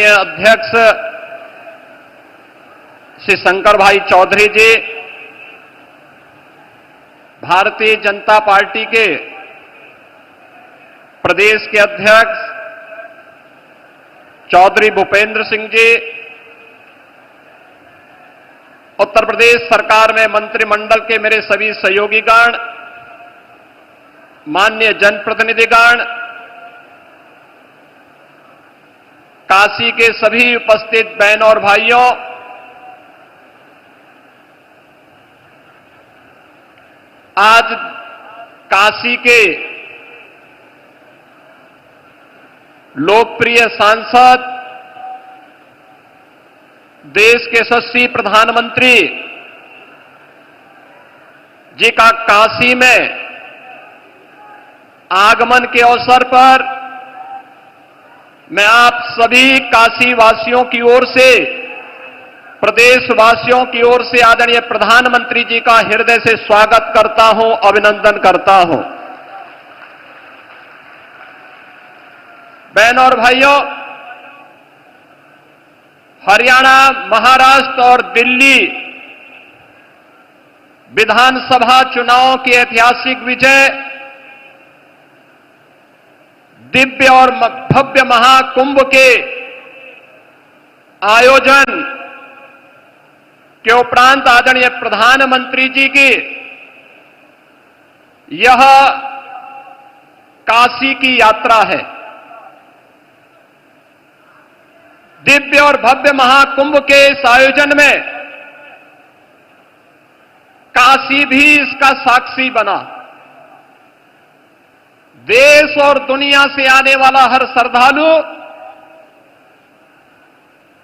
अध्यक्ष श्री शंकर भाई चौधरी जी, भारतीय जनता पार्टी के प्रदेश के अध्यक्ष चौधरी भूपेंद्र सिंह जी, उत्तर प्रदेश सरकार में मंत्रिमंडल के मेरे सभी सहयोगीगण, माननीय जनप्रतिनिधिगण, काशी के सभी उपस्थित बहनों और भाइयों, आज काशी के लोकप्रिय सांसद, देश के यशस्वी प्रधानमंत्री जी का काशी में आगमन के अवसर पर मैं आप सभी काशी वासियों की ओर से, प्रदेशवासियों की ओर से आदरणीय प्रधानमंत्री जी का हृदय से स्वागत करता हूं, अभिनंदन करता हूं। बहनों और भाइयों, हरियाणा, महाराष्ट्र और दिल्ली विधानसभा चुनावों की ऐतिहासिक विजय, दिव्य और भव्य महाकुंभ के आयोजन के उपरांत आदरणीय प्रधानमंत्री जी की यह काशी की यात्रा है। दिव्य और भव्य महाकुंभ के इस आयोजन में काशी भी इसका साक्षी बना। देश और दुनिया से आने वाला हर श्रद्धालु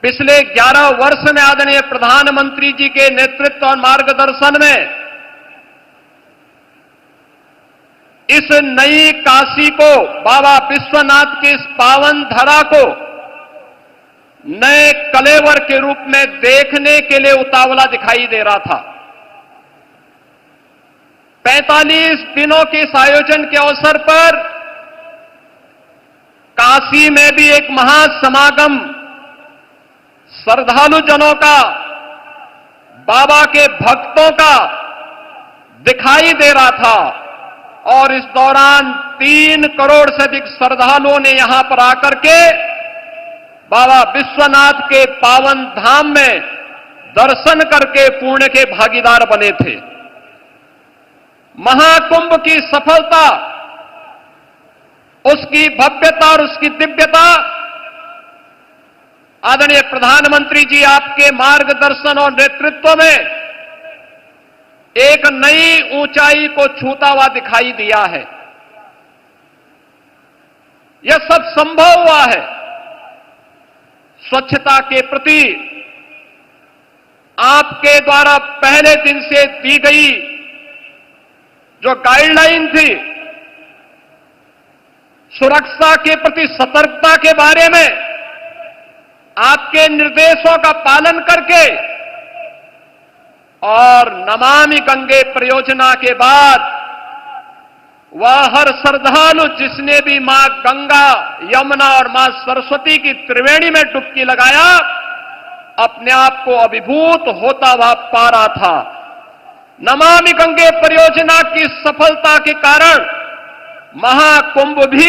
पिछले 11 वर्ष में आदरणीय प्रधानमंत्री जी के नेतृत्व और मार्गदर्शन में इस नई काशी को, बाबा विश्वनाथ की इस पावन धरा को नए कलेवर के रूप में देखने के लिए उतावला दिखाई दे रहा था। 45 दिनों के इस आयोजन के अवसर पर काशी में भी एक महासमागम श्रद्धालु जनों का, बाबा के भक्तों का दिखाई दे रहा था और इस दौरान 3 करोड़ से अधिक श्रद्धालुओं ने यहां पर आकर के बाबा विश्वनाथ के पावन धाम में दर्शन करके पुण्य के भागीदार बने थे। महाकुंभ की सफलता, उसकी भव्यता और उसकी दिव्यता आदरणीय प्रधानमंत्री जी आपके मार्गदर्शन और नेतृत्व में एक नई ऊंचाई को छूता हुआ दिखाई दिया है। यह सब संभव हुआ है स्वच्छता के प्रति आपके द्वारा पहले दिन से दी गई जो गाइडलाइन थी, सुरक्षा के प्रति सतर्कता के बारे में आपके निर्देशों का पालन करके और नमामि गंगे परियोजना के बाद वह हर श्रद्धालु जिसने भी मां गंगा, यमुना और मां सरस्वती की त्रिवेणी में डुबकी लगाया, अपने आप को अभिभूत होता हुआ पा रहा था। नमामि गंगे परियोजना की सफलता के कारण महाकुंभ भी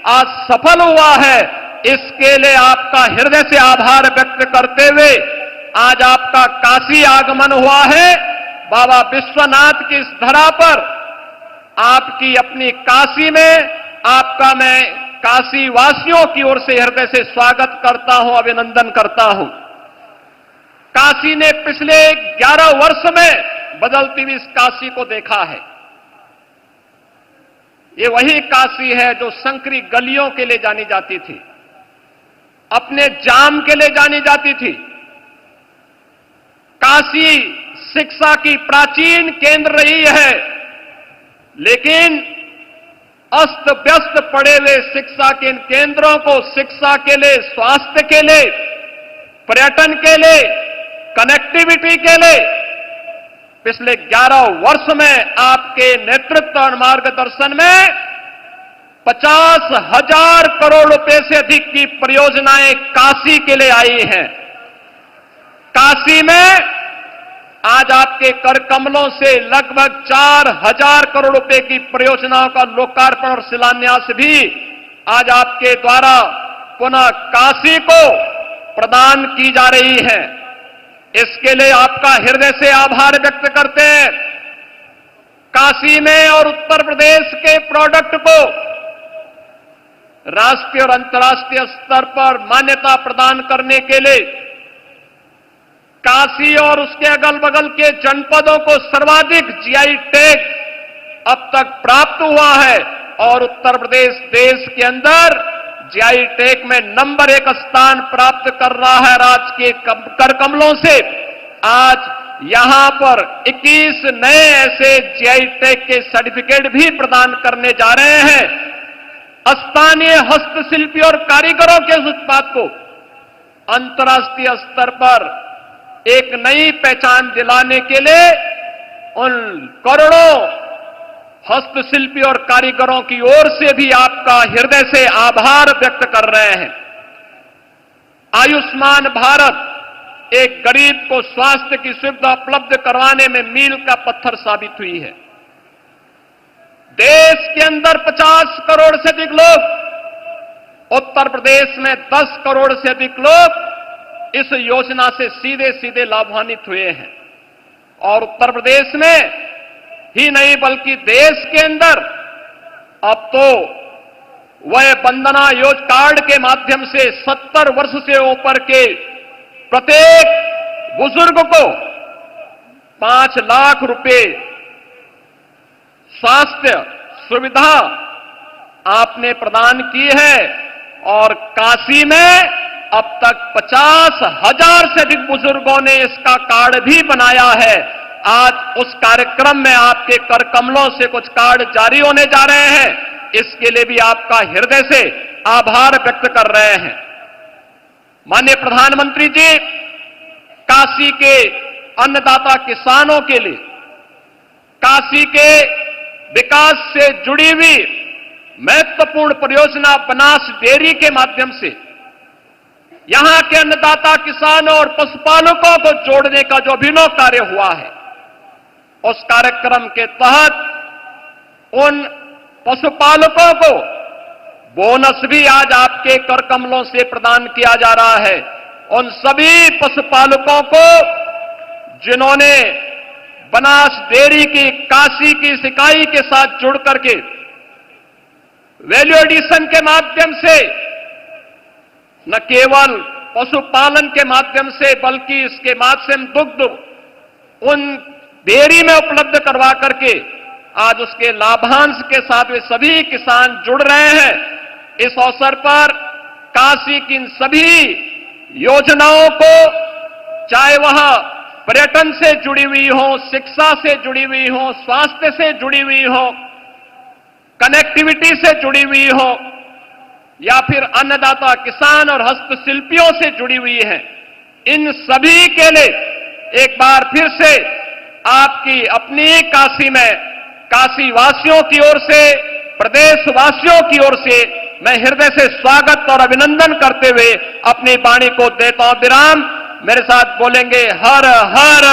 आज सफल हुआ है। इसके लिए आपका हृदय से आभार व्यक्त करते हुए आज आपका काशी आगमन हुआ है। बाबा विश्वनाथ की इस धरा पर आपकी अपनी काशी में आपका मैं काशी वासियों की ओर से हृदय से स्वागत करता हूं, अभिनंदन करता हूं। काशी ने पिछले 11 वर्ष में बदलती हुई इस काशी को देखा है। ये वही काशी है जो संकरी गलियों के लिए जानी जाती थी, अपने जाम के लिए जानी जाती थी। काशी शिक्षा की प्राचीन केंद्र रही है, लेकिन अस्त व्यस्त पड़े हुए शिक्षा के इन केंद्रों को शिक्षा के लिए, स्वास्थ्य के लिए, पर्यटन के लिए, कनेक्टिविटी के लिए पिछले 11 वर्ष में आपके नेतृत्व और मार्गदर्शन में 50,000 करोड़ रुपए से अधिक की परियोजनाएं काशी के लिए आई हैं। काशी में आज आपके कर कमलों से लगभग 4,000 करोड़ रुपए की परियोजनाओं का लोकार्पण और शिलान्यास भी आज आपके द्वारा पुनः काशी को प्रदान की जा रही है। इसके लिए आपका हृदय से आभार व्यक्त करते हैं। काशी में और उत्तर प्रदेश के प्रोडक्ट को राष्ट्रीय और अंतर्राष्ट्रीय स्तर पर मान्यता प्रदान करने के लिए काशी और उसके अगल बगल के जनपदों को सर्वाधिक जीआई टैग अब तक प्राप्त हुआ है और उत्तर प्रदेश देश के अंदर जीआई टैग में नंबर 1 स्थान प्राप्त कर रहा है। राज्य के कर कमलों से आज यहां पर 21 नए ऐसे जीआई टैग के सर्टिफिकेट भी प्रदान करने जा रहे हैं। स्थानीय हस्तशिल्पी और कारीगरों के उस उत्पाद को अंतर्राष्ट्रीय स्तर पर एक नई पहचान दिलाने के लिए उन करोड़ों हस्तशिल्पी और कारीगरों की ओर से भी आपका हृदय से आभार व्यक्त कर रहे हैं। आयुष्मान भारत एक गरीब को स्वास्थ्य की सुविधा उपलब्ध करवाने में मील का पत्थर साबित हुई है। देश के अंदर 50 करोड़ से अधिक लोग, उत्तर प्रदेश में 10 करोड़ से अधिक लोग इस योजना से सीधे सीधे लाभान्वित हुए हैं और उत्तर प्रदेश में ही नहीं बल्कि देश के अंदर अब तो वह वंदना योजना कार्ड के माध्यम से 70 वर्ष से ऊपर के प्रत्येक बुजुर्ग को 5 लाख रुपए स्वास्थ्य सुविधा आपने प्रदान की है और काशी में अब तक 50,000 से अधिक बुजुर्गों ने इसका कार्ड भी बनाया है। आज उस कार्यक्रम में आपके कर कमलों से कुछ कार्ड जारी होने जा रहे हैं। इसके लिए भी आपका हृदय से आभार व्यक्त कर रहे हैं। माननीय प्रधानमंत्री जी, काशी के अन्नदाता किसानों के लिए काशी के विकास से जुड़ी हुई महत्वपूर्ण परियोजना बनास डेयरी के माध्यम से यहां के अन्नदाता किसानों और पशुपालकों को जोड़ने का जो अभिनव कार्य हुआ है, उस कार्यक्रम के तहत उन पशुपालकों को बोनस भी आज आपके कर कमलों से प्रदान किया जा रहा है। उन सभी पशुपालकों को जिन्होंने बनास डेयरी की काशी की इकाई के साथ जुड़ करके वैल्यू एडिशन के माध्यम से न केवल पशुपालन के माध्यम से बल्कि इसके माध्यम दुग्ध उन डेयरी में उपलब्ध करवा करके आज उसके लाभांश के साथ वे सभी किसान जुड़ रहे हैं। इस अवसर पर काशी की इन सभी योजनाओं को, चाहे वह पर्यटन से जुड़ी हुई हो, शिक्षा से जुड़ी हुई हो, स्वास्थ्य से जुड़ी हुई हो, कनेक्टिविटी से जुड़ी हुई हो या फिर अन्नदाता किसान और हस्तशिल्पियों से जुड़ी हुई है, इन सभी के लिए एक बार फिर से आपकी अपनी काशी में काशी वासियों की ओर से, प्रदेशवासियों की ओर से मैं हृदय से स्वागत और अभिनंदन करते हुए अपनी वाणी को देता हूं विराम। मेरे साथ बोलेंगे हर हर